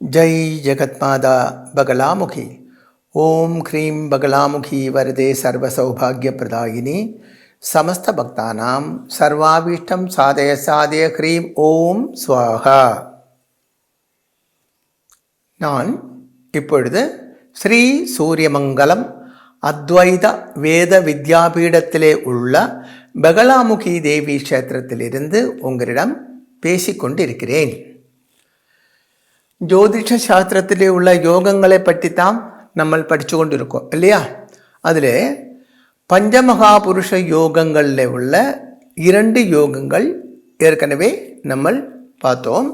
जय जगत्माता बगलामुखी ओम ह्रीं बगलामुखी वरदे सर्वसौभाग्यप्रदायिनी समस्त भक्तानां सर्वाभीष्टं साधय साधय ह्रीं ओम स्वाहा. நான் இப்பொழுது ஸ்ரீ சூரியமங்கலம் அத்வைத வேத வித்யாபீடத்திலே உள்ள பகலாமுகி தேவி க்ஷேத்திரத்திலிருந்து உங்களிடம் பேசிக்கொண்டிருக்கிறேன். ஜோதிஷ சாஸ்திரத்திலே உள்ள யோகங்களை பற்றி தான் நம்ம படித்து கொண்டு இருக்கோம் இல்லையா? அதில் பஞ்சமகாபுருஷ யோகங்களில் உள்ள 2 யோகங்கள் ஏற்கனவே நம்ம பார்த்தோம்.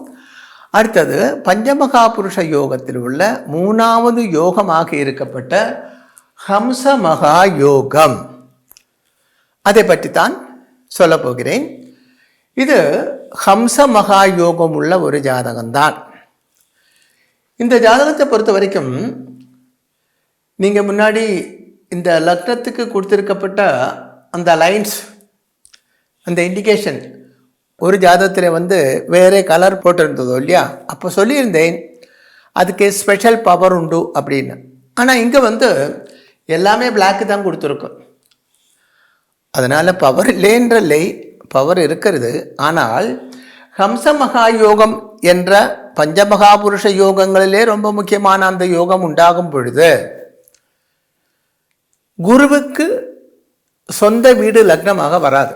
அடுத்தது பஞ்சமகாபுருஷ யோகத்தில் உள்ள 3வது யோகமாக இருக்கப்பட்ட ஹம்ச மகா யோகம், அதை பற்றி தான் சொல்ல போகிறேன். இது ஹம்ச மகா யோகம் உள்ள ஒரு ஜாதகம்தான். இந்த ஜாதகத்தை பொறுத்த வரைக்கும் நீங்கள் முன்னாடி இந்த லக்னத்துக்கு கொடுத்துருக்கப்பட்ட அந்த லைன்ஸ், அந்த இண்டிகேஷன் ஒரு ஜாதகத்தில் வேறு கலர் போட்டிருந்ததோ இல்லையா? அப்போ சொல்லியிருந்தேன் அதுக்கு ஸ்பெஷல் பவர் உண்டு அப்படின்னு. ஆனால் இங்கே எல்லாமே பிளாக்கு தான் கொடுத்துருக்கோம். அதனால் பவர் இல்லைன்ற இல்லை, பவர் இருக்கிறது. ஆனால் ஹம்ச மகா யோகம் என்ற பஞ்சமகாபுருஷ யோகங்களிலே ரொம்ப முக்கியமான அந்த யோகம் உண்டாகும் பொழுது குருவுக்கு சொந்த வீடு லக்னமாக வராது.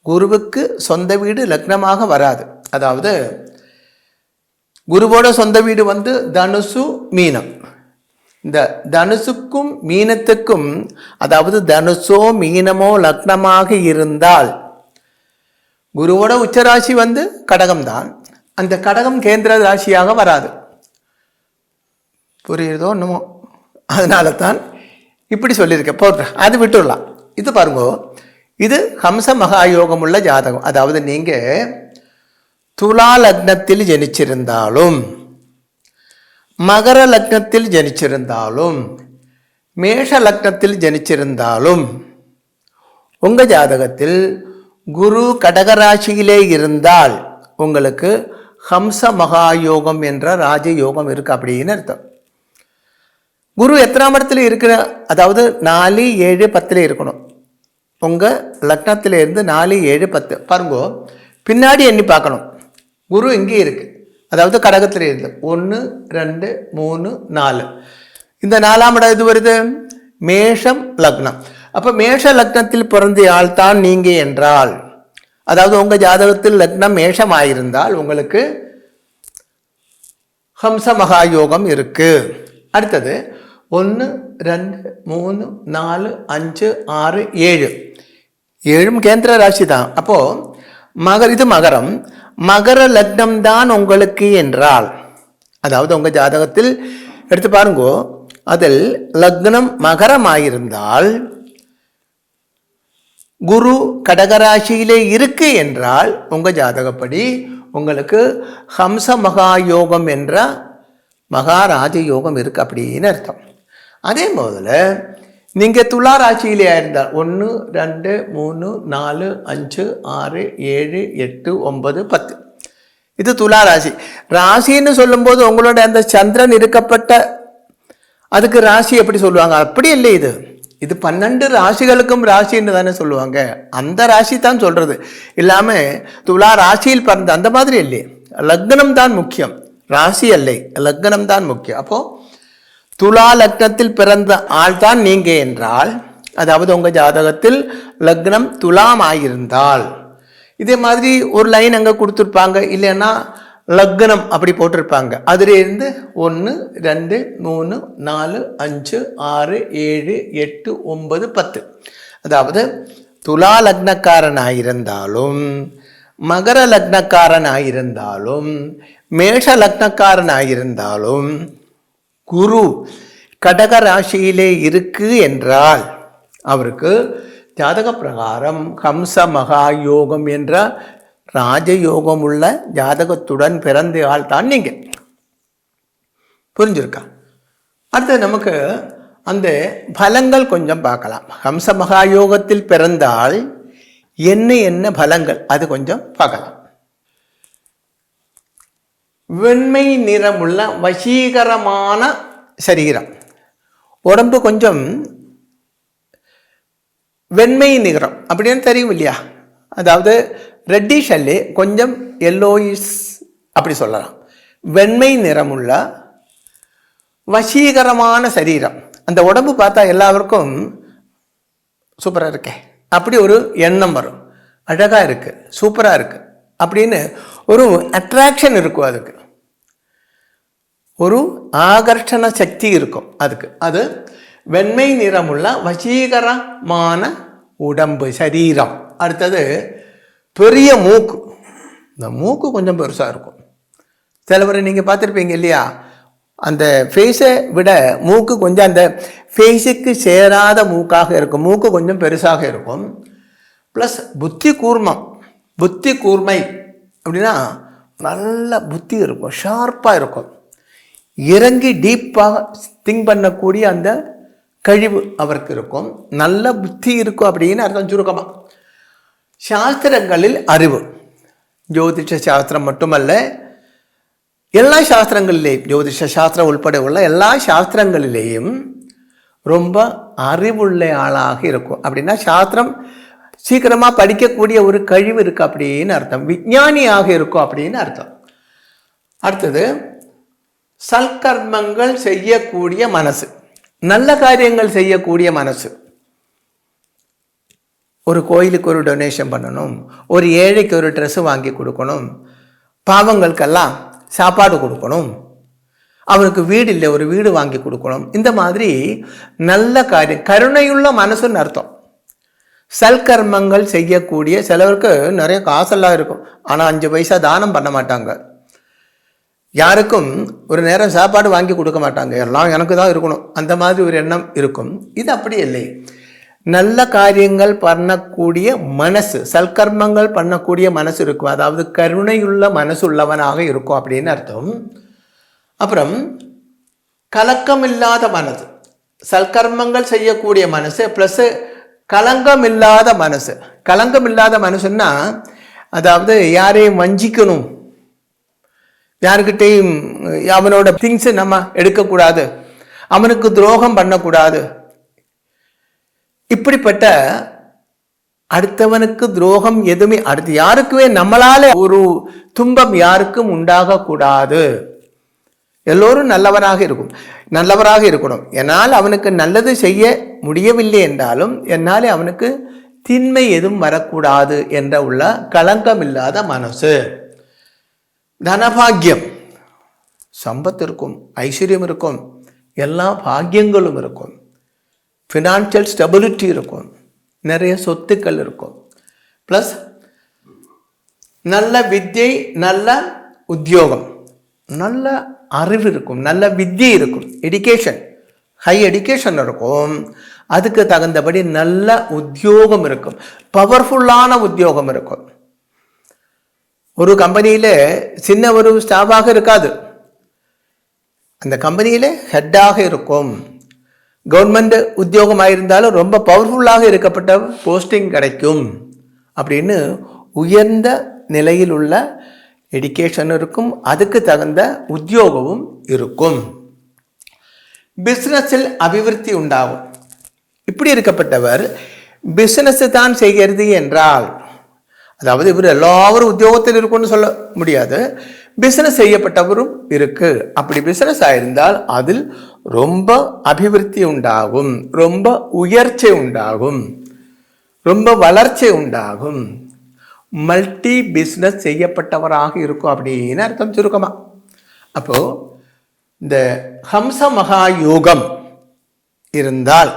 குருவுக்கு சொந்த வீடு லக்னமாக வராது. அதாவது குருவோட சொந்த வீடு தனுசு மீனம். இந்த தனுசுக்கும் மீனத்துக்கும், அதாவது தனுசோ மீனமோ லக்னமாக இருந்தால் குருவோட உச்சராசி கடகம்தான். அந்த கடகம் கேந்திர ராசியாக வராது. புரியுறதோ என்னமோ? அதனால தான் இப்படி சொல்லியிருக்கேன். போடுறேன், அது விட்டுடலாம். இது பாருங்க, இது ஹம்ச மகாயோகம் உள்ள ஜாதகம். அதாவது நீங்கள் துலா லக்னத்தில் ஜனிச்சிருந்தாலும், மகர லக்னத்தில் ஜனிச்சிருந்தாலும், மேஷ லக்னத்தில் ஜனிச்சிருந்தாலும், உங்கள் ஜாதகத்தில் குரு கடகராசியிலே இருந்தால் உங்களுக்கு ஹம்ச மகாயோகம் என்ற ராஜயோகம் இருக்கு அப்படின்னு அர்த்தம். குரு எத்தனாம் இடத்துல இருக்கிற, அதாவது 4, 7, 10 இருக்கணும். உங்கள் லக்னத்திலேருந்து 4, 7, 10 பாருங்க. பின்னாடி எண்ணி பார்க்கணும். குரு இங்கே இருக்கு, அதாவது கடகத்தில் இருந்து 1, 2, 3, 4. இந்த 4ஆம் இடம் இது வருது மேஷம் லக்னம். அப்போ மேஷ லக்னத்தில் பிறந்த ஆள் தான் நீங்கள் என்றால், அதாவது உங்கள் ஜாதகத்தில் லக்னம் மேஷம் ஆயிருந்தால் உங்களுக்கு ஹம்ச மகாயோகம் இருக்கு. அடுத்தது 1, 2, 3, 4, 5, 6, 7. 7 கேந்திர ராசி தான். அப்போது இது மகரம், மகர லக்னம் தான் உங்களுக்கு என்றால், அதாவது உங்கள் ஜாதகத்தில் எடுத்து பாருங்கோ, அதில் லக்னம் மகரமாயிருந்தால் குரு கடகராசியிலே இருக்கு என்றால் உங்கள் ஜாதகப்படி உங்களுக்கு ஹம்ச மகாயோகம் என்ற மகாராஜ யோகம் இருக்கு அப்படின்னு அர்த்தம். அதே போதில் நீங்கள் துலா ராசியிலே இருந்தால் 1, 2, 3, 4, 5, 6, 7, 8, 9, 10. இது துலா ராசி. ராசின்னு சொல்லும்போது உங்களோட அந்த சந்திரன் இருக்கப்பட்ட அதுக்கு ராசி எப்படி சொல்லுவாங்க? அப்படி இல்லை. இது 12 ராசிகளுக்கும் ராசின்னு தானே சொல்லுவாங்க. அந்த ராசி தான் சொல்கிறது. இல்லாமல் துலா ராசியில் பிறந்த அந்த மாதிரி இல்லை. லக்னம் தான் முக்கியம், ராசி அல்லை, லக்னம் தான் முக்கியம். அப்போது துலா லக்னத்தில் பிறந்த ஆள் தான் நீங்கள் என்றால், அதாவது உங்கள் ஜாதகத்தில் லக்னம் துலாம் ஆகியிருந்தால் இதே மாதிரி ஒரு லைன் அங்கே கொடுத்துருப்பாங்க. இல்லைன்னா லக்னம் அப்படி போட்டிருப்பாங்க. அதிலிருந்து 1, 2, 3, 4, 5, 6, 7, 8, 9, 10. அதாவது துலா லக்னக்காரனாயிருந்தாலும், மகர லக்னக்காரனாயிருந்தாலும், மேஷ லக்னக்காரனாயிருந்தாலும் குரு கடக ராசியிலே இருக்கு என்றால் அவருக்கு ஜாதக பிரகாரம் ஹம்ச மகாயோகம் என்ற ராஜயோகம் உள்ள ஜாதகத்துடன் பிறந்த ஆள் தான் நீங்கள். புரிஞ்சிருக்கா? அடுத்து நமக்கு அந்த பலங்கள் கொஞ்சம் பார்க்கலாம். ஹம்ச மகாயோகத்தில் பிறந்தால் என்ன பலங்கள் அது கொஞ்சம் பார்க்கலாம். வெண்மை நிறமுள்ள வசீகரமான சரீரம். உடம்பு கொஞ்சம் வெண்மை நிறம் அப்படின்னு தெரியும் இல்லையா? அதாவது ரெட்டிஷ் அல்லே கொஞ்சம் எல்லோயிஸ் அப்படி சொல்லலாம். வெண்மை நிறமுள்ள வசீகரமான சரீரம். அந்த உடம்பு பார்த்தா எல்லாருக்கும் சூப்பராக இருக்கே அப்படி ஒரு எண்ணம் வரும். அழகாக இருக்குது, சூப்பராக இருக்குது அப்படின்னு ஒரு அட்ராக்ஷன் இருக்கும். அதுக்கு ஒரு ஆகர்ஷண சக்தி இருக்கும். அதுக்கு அது வெண்மை நிறமுள்ள வசீகரமான உடம்பு சரீரம். அடுத்தது பெரிய மூக்கு. இந்த மூக்கு கொஞ்சம் பெருசாக இருக்கும். சிலவரை நீங்கள் பார்த்துருப்பீங்க இல்லையா? அந்த ஃபேஸை விட மூக்கு கொஞ்சம் அந்த ஃபேஸுக்கு சேராத மூக்காக இருக்கும். மூக்கு கொஞ்சம் பெருசாக இருக்கும். ப்ளஸ் புத்தி கூர்மை அப்படின்னா நல்ல புத்தி இருக்கும், ஷார்ப்பாக இருக்கும். இறங்கி டீப்பாக திங்க் பண்ணக்கூடிய அந்த கழிவு அவருக்கு இருக்கும். நல்ல புத்தி இருக்கும் அப்படின்னு அர்த்தம் சுருக்கமாக. சாஸ்திரங்களில் அறிவு, ஜோதிஷ சாஸ்திரம் மட்டுமல்ல, எல்லா சாஸ்திரங்களிலேயும், ஜோதிஷ சாஸ்திரம் உள்பட உள்ள எல்லா சாஸ்திரங்களிலேயும் ரொம்ப அறிவுள்ள ஆளாக இருக்கும். அப்படின்னா சாஸ்திரம் சீக்கிரமாக படிக்கக்கூடிய ஒரு கழிவு இருக்குது அப்படின்னு அர்த்தம். விஞ்ஞானியாக இருக்கும் அப்படின்னு அர்த்தம். அடுத்தது சல்கர்மங்கள் செய்யக்கூடிய மனசு, நல்ல காரியங்கள் செய்யக்கூடிய மனசு. ஒரு கோயிலுக்கு ஒரு டொனேஷன் பண்ணணும், ஒரு ஏழைக்கு ஒரு ட்ரெஸ்ஸு வாங்கி கொடுக்கணும், பாவங்களுக்கெல்லாம் சாப்பாடு கொடுக்கணும், அவனுக்கு வீடு இல்லை ஒரு வீடு வாங்கி கொடுக்கணும். இந்த மாதிரி நல்ல காரியம், கருணையுள்ள மனசுன்னு அர்த்தம். சல்கர்மங்கள் செய்யக்கூடிய, சிலருக்கு நிறைய காசெல்லாம் இருக்கும், ஆனால் 5 பைசா தானம் பண்ண மாட்டாங்க. யாருக்கும் ஒரு நேரம் சாப்பாடு வாங்கி கொடுக்க மாட்டாங்க, எல்லாம் எனக்கு தான் இருக்கணும், அந்த மாதிரி ஒரு எண்ணம் இருக்கும். இது அப்படி இல்லை. நல்ல காரியங்கள் பண்ணக்கூடிய மனசு, சல்கர்மங்கள் பண்ணக்கூடிய மனசு இருக்கும். அதாவது கருணையுள்ள மனசு உள்ளவனாக இருக்கும் அப்படின்னு அர்த்தம். அப்புறம் கலக்கம் இல்லாத மனசு, சல்கர்மங்கள் செய்யக்கூடிய மனசு ப்ளஸ் களங்கம் இல்லாத மனசு. களங்கம் இல்லாத மனசுன்னா அதாவது யாரையும் வஞ்சிக்கணும், யாருக்கிட்டையும் அவனோட திங்ஸை நம்ம எடுக்கக்கூடாது, அவனுக்கு துரோகம் பண்ணக்கூடாது. இப்படிப்பட்ட அடுத்தவனுக்கு துரோகம் எதுவுமே, அடுத்து யாருக்குமே நம்மளால ஒரு துன்பம் யாருக்கும் உண்டாகக்கூடாது. எல்லோரும் நல்லவராக இருக்கணும். என்னால் அவனுக்கு நல்லது செய்ய முடியவில்லை என்றாலும் என்னால் அவனுக்கு திண்மை எதுவும் வரக்கூடாது என்ற உள்ள களங்கம் இல்லாத மனசு. தனபாகியம், சம்பத்து இருக்கும், ஐஸ்வர்யம் இருக்கும், எல்லா பாக்கியங்களும் இருக்கும், ஃபினான்ஷியல் ஸ்டெபிலிட்டி இருக்கும், நிறைய சொத்துக்கள் இருக்கும், ப்ளஸ் நல்ல வித்யை, நல்ல உத்தியோகம், நல்ல அறிவு இருக்கும், நல்ல வித்யை இருக்கும், எடிகேஷன், ஹை எடிகேஷன் இருக்கும், அதுக்கு தகுந்தபடி நல்ல உத்தியோகம் இருக்கும், பவர்ஃபுல்லான உத்தியோகம் இருக்கும். ஒரு கம்பெனியில் சின்ன ஒரு ஸ்டாஃபாக இருக்காது, அந்த கம்பெனியில் ஹெட்டாக இருக்கும். கவர்மெண்ட் உத்தியோகமாக இருந்தாலும் ரொம்ப பவர்ஃபுல்லாக இருக்கப்பட்ட போஸ்டிங் கிடைக்கும். அப்படின்னு உயர்ந்த நிலையில் உள்ள எடிகேஷன் இருக்கும், அதுக்கு தகுந்த உத்தியோகமும் இருக்கும். பிஸ்னஸில் அபிவிருத்தி உண்டாகும். இப்படி இருக்கப்பட்டவர் பிஸ்னஸ் தான் செய்கிறது என்றால், அதாவது இவர் எல்லாரும் உத்தியோகத்தில் இருக்குன்னு சொல்ல முடியாது, பிஸ்னஸ் செய்யப்பட்டவரும் இருக்கு. அப்படி பிஸ்னஸ் ஆயிருந்தால் அதில் ரொம்ப அபிவிருத்தி உண்டாகும், ரொம்ப உயர்ச்சி உண்டாகும், ரொம்ப வளர்ச்சி உண்டாகும். மல்டி பிஸ்னஸ் செய்யப்பட்டவராக இருக்கும் அப்படின்னு அர்த்தம் சுருக்கமா. அப்போ இந்த ஹம்ச மகா யோகம் இருந்தால்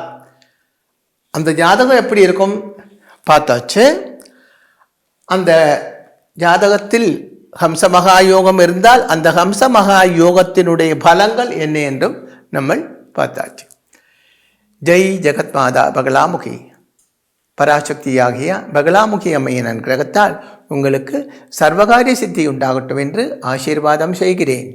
அந்த ஜாதகம் எப்படி இருக்கும் பார்த்தாச்சு. அந்த ஜாதகத்தில் ஹம்ச மகா யோகம் இருந்தால் அந்த ஹம்ச மகா யோகத்தினுடைய பலங்கள் என்ன என்றும் நம்ம பார்த்தாச்சு. ஜெய் ஜெகத் மாதா பகலாமுகி. பராசக்தியாகிய பகலாமுகி அம்மையின் அனுகிரகத்தால் உங்களுக்கு சர்வகாரிய சித்தி உண்டாகட்டும் என்று ஆசீர்வாதம் செய்கிறேன்.